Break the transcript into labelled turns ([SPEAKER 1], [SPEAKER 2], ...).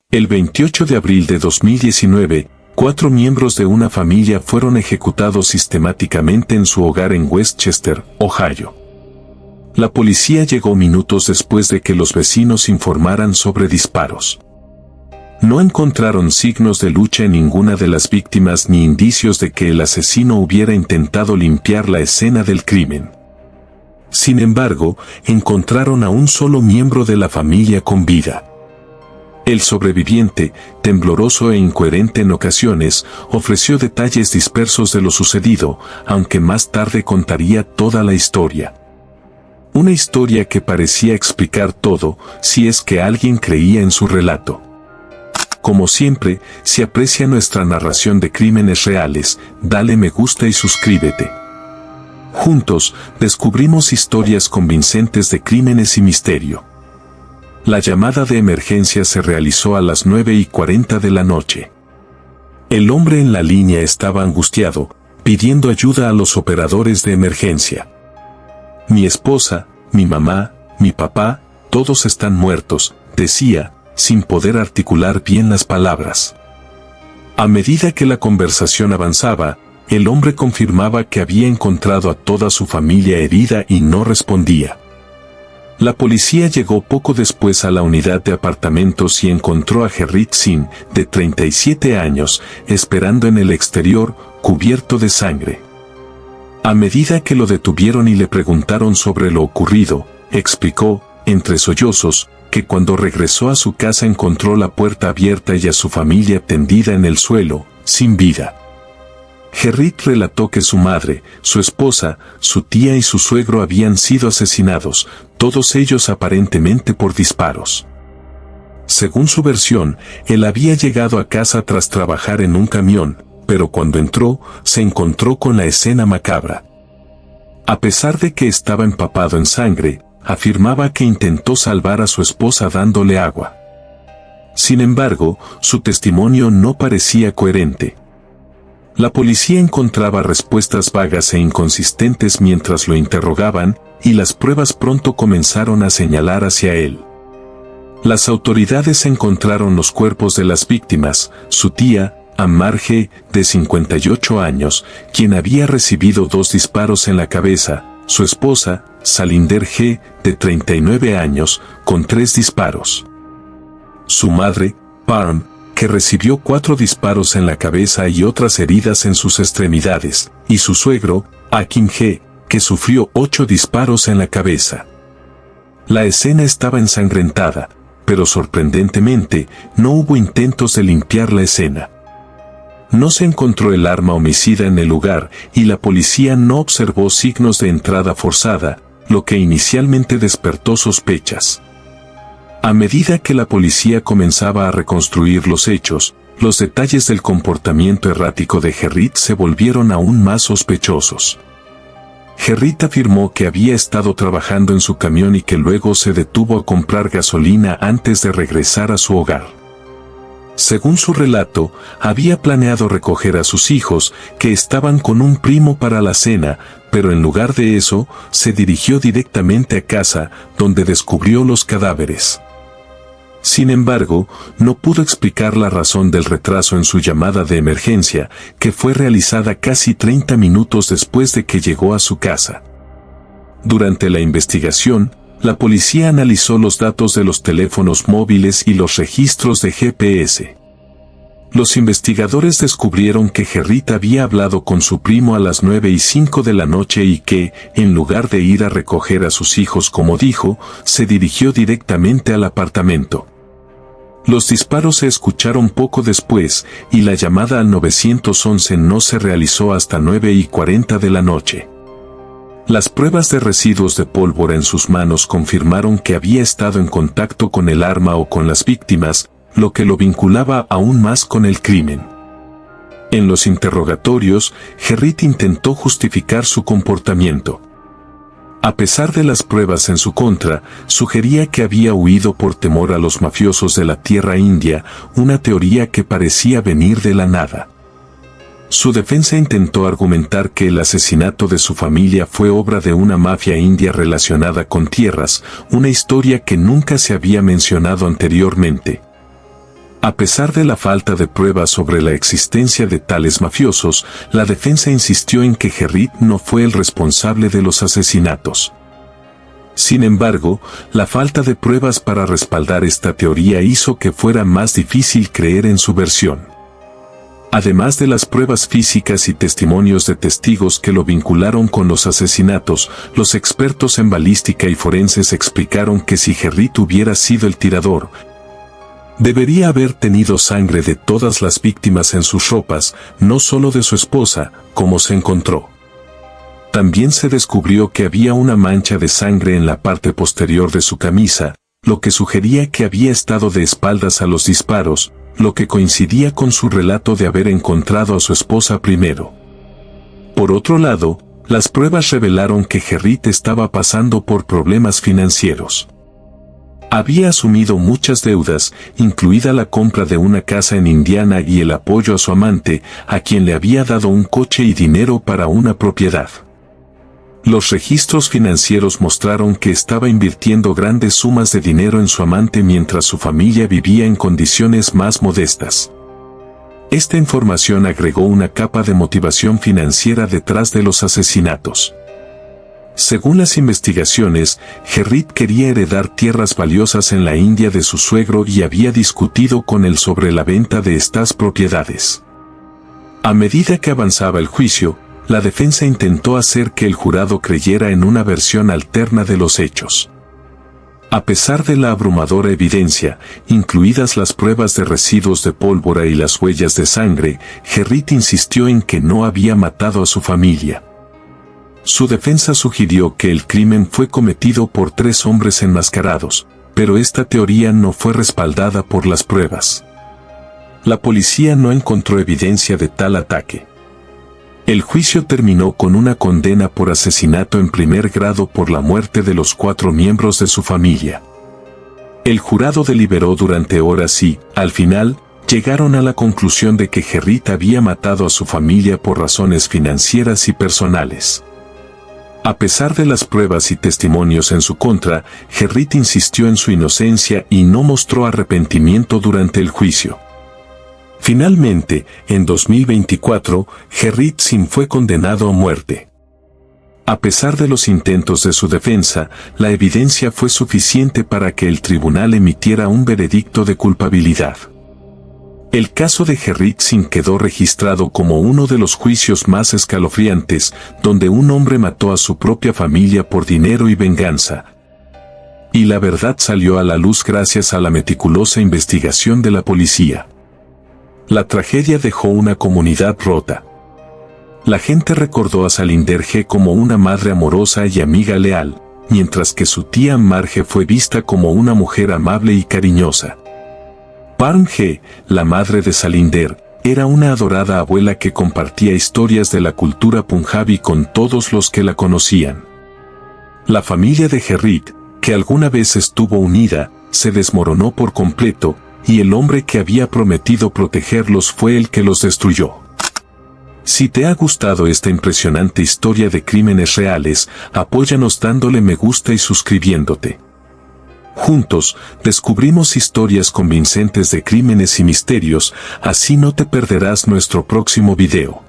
[SPEAKER 1] El 28 de abril de 2019, 4 miembros de una familia fueron ejecutados sistemáticamente en su hogar en Westchester, Ohio. La policía llegó minutos después de que los vecinos informaran sobre disparos. No encontraron signos de lucha en ninguna de las víctimas ni indicios de que el asesino hubiera intentado limpiar la escena del crimen. Sin embargo, encontraron a un solo miembro de la familia con vida. El sobreviviente, tembloroso e incoherente en ocasiones, ofreció detalles dispersos de lo sucedido, aunque más tarde contaría toda la historia. Una historia que parecía explicar todo, si es que alguien creía en su relato. Como siempre, si aprecia nuestra narración de crímenes reales, dale me gusta y suscríbete. Juntos, descubrimos historias convincentes de crímenes y misterio. La llamada de emergencia se realizó a las 9:40 de la noche. El hombre en la línea estaba angustiado, pidiendo ayuda a los operadores de emergencia. Mi esposa, mi mamá, mi papá, todos están muertos, decía, sin poder articular bien las palabras. A medida que la conversación avanzaba, el hombre confirmaba que había encontrado a toda su familia herida y no respondía. La policía llegó poco después a la unidad de apartamentos y encontró a Gerrit Singh, de 37 años, esperando en el exterior, cubierto de sangre. A medida que lo detuvieron y le preguntaron sobre lo ocurrido, explicó, entre sollozos, que cuando regresó a su casa encontró la puerta abierta y a su familia tendida en el suelo, sin vida. Gerrit relató que su madre, su esposa, su tía y su suegro habían sido asesinados, todos ellos aparentemente por disparos. Según su versión, él había llegado a casa tras trabajar en un camión, pero cuando entró, se encontró con la escena macabra. A pesar de que estaba empapado en sangre, afirmaba que intentó salvar a su esposa dándole agua. Sin embargo, su testimonio no parecía coherente. La policía encontraba respuestas vagas e inconsistentes mientras lo interrogaban, y las pruebas pronto comenzaron a señalar hacia él. Las autoridades encontraron los cuerpos de las víctimas, su tía, Ammar G., de 58 años, quien había recibido 2 disparos en la cabeza, su esposa, Salinder G., de 39 años, con 3 disparos. Su madre, Parm, que recibió 4 disparos en la cabeza y otras heridas en sus extremidades, y su suegro, Akim G., que sufrió 8 disparos en la cabeza. La escena estaba ensangrentada, pero sorprendentemente, no hubo intentos de limpiar la escena. No se encontró el arma homicida en el lugar y la policía no observó signos de entrada forzada, lo que inicialmente despertó sospechas. A medida que la policía comenzaba a reconstruir los hechos, los detalles del comportamiento errático de Gerrit se volvieron aún más sospechosos. Gerrit afirmó que había estado trabajando en su camión y que luego se detuvo a comprar gasolina antes de regresar a su hogar. Según su relato, había planeado recoger a sus hijos, que estaban con un primo para la cena, pero en lugar de eso, se dirigió directamente a casa, donde descubrió los cadáveres. Sin embargo, no pudo explicar la razón del retraso en su llamada de emergencia, que fue realizada casi 30 minutos después de que llegó a su casa. Durante la investigación, la policía analizó los datos de los teléfonos móviles y los registros de GPS. Los investigadores descubrieron que Gerrit había hablado con su primo a las 9:05 de la noche y que, en lugar de ir a recoger a sus hijos como dijo, se dirigió directamente al apartamento. Los disparos se escucharon poco después, y la llamada al 911 no se realizó hasta 9:40 de la noche. Las pruebas de residuos de pólvora en sus manos confirmaron que había estado en contacto con el arma o con las víctimas, lo que lo vinculaba aún más con el crimen. En los interrogatorios, Gerrit intentó justificar su comportamiento. A pesar de las pruebas en su contra, sugería que había huido por temor a los mafiosos de la Tierra India, una teoría que parecía venir de la nada. Su defensa intentó argumentar que el asesinato de su familia fue obra de una mafia india relacionada con tierras, una historia que nunca se había mencionado anteriormente. A pesar de la falta de pruebas sobre la existencia de tales mafiosos, la defensa insistió en que Gerrit no fue el responsable de los asesinatos. Sin embargo, la falta de pruebas para respaldar esta teoría hizo que fuera más difícil creer en su versión. Además de las pruebas físicas y testimonios de testigos que lo vincularon con los asesinatos, los expertos en balística y forenses explicaron que si Gerrit hubiera sido el tirador, debería haber tenido sangre de todas las víctimas en sus ropas, no solo de su esposa, como se encontró. También se descubrió que había una mancha de sangre en la parte posterior de su camisa, lo que sugería que había estado de espaldas a los disparos, lo que coincidía con su relato de haber encontrado a su esposa primero. Por otro lado, las pruebas revelaron que Gerrit estaba pasando por problemas financieros. Había asumido muchas deudas, incluida la compra de una casa en Indiana y el apoyo a su amante, a quien le había dado un coche y dinero para una propiedad. Los registros financieros mostraron que estaba invirtiendo grandes sumas de dinero en su amante mientras su familia vivía en condiciones más modestas. Esta información agregó una capa de motivación financiera detrás de los asesinatos. Según las investigaciones, Gerrit quería heredar tierras valiosas en la India de su suegro y había discutido con él sobre la venta de estas propiedades. A medida que avanzaba el juicio, la defensa intentó hacer que el jurado creyera en una versión alterna de los hechos. A pesar de la abrumadora evidencia, incluidas las pruebas de residuos de pólvora y las huellas de sangre, Gerrit insistió en que no había matado a su familia. Su defensa sugirió que el crimen fue cometido por 3 hombres enmascarados, pero esta teoría no fue respaldada por las pruebas. La policía no encontró evidencia de tal ataque. El juicio terminó con una condena por asesinato en primer grado por la muerte de los 4 miembros de su familia. El jurado deliberó durante horas y, al final, llegaron a la conclusión de que Gerrit había matado a su familia por razones financieras y personales. A pesar de las pruebas y testimonios en su contra, Gerrit insistió en su inocencia y no mostró arrepentimiento durante el juicio. Finalmente, en 2024, Gerrit Singh fue condenado a muerte. A pesar de los intentos de su defensa, la evidencia fue suficiente para que el tribunal emitiera un veredicto de culpabilidad. El caso de Gerrit Singh quedó registrado como uno de los juicios más escalofriantes, donde un hombre mató a su propia familia por dinero y venganza. Y la verdad salió a la luz gracias a la meticulosa investigación de la policía. La tragedia dejó una comunidad rota. La gente recordó a Salinder G como una madre amorosa y amiga leal, mientras que su tía Marge fue vista como una mujer amable y cariñosa. Parm G, la madre de Salinder, era una adorada abuela que compartía historias de la cultura punjabi con todos los que la conocían. La familia de Gerrit, que alguna vez estuvo unida, se desmoronó por completo, y el hombre que había prometido protegerlos fue el que los destruyó. Si te ha gustado esta impresionante historia de crímenes reales, apóyanos dándole me gusta y suscribiéndote. Juntos, descubrimos historias convincentes de crímenes y misterios, así no te perderás nuestro próximo video.